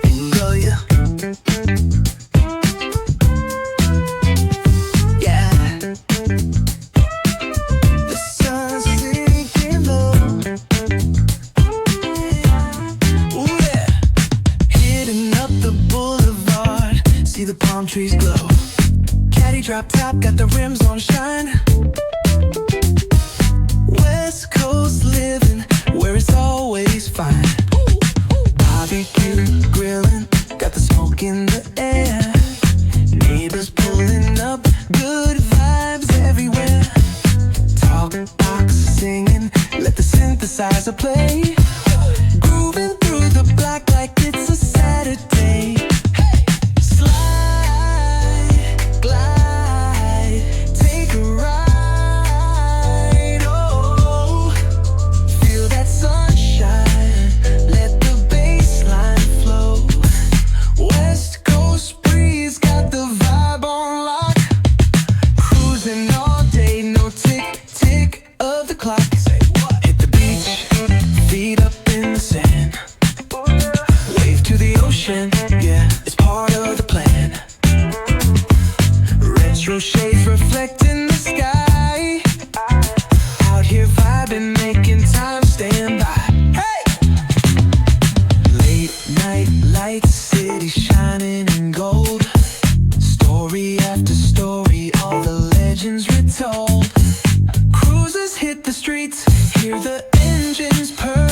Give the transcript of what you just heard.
Bingo, yeah. Yeah. The sun's sinking low. Ooh, yeah. Hitting up the boulevard, see the palm trees glow. Caddy drop top, got the rims on shine. West Coast living, where it's always fine. Barbecue grilling, got the smoke in the air. Neighbors pulling up, good vibes everywhere. Talk box singing, let the synthesizer play. Grooving through the block like it's a Saturday. Slide, glide, take a ride. Oh, feel that sunshine, let the bass line flow. West Coast breeze, got the vibe on lock. Cruising all day, no tick, tick of the clock. Hit the beach, feet up in the sand. Wave to the ocean, yeah, it's part of the plan. Retro shades reflecting the sky. Out here vibing, making time stand by. Hey! Late night lights, city shining in gold. Story after story, all the legends retold. Cruisers hit the streets, hear the engines purr.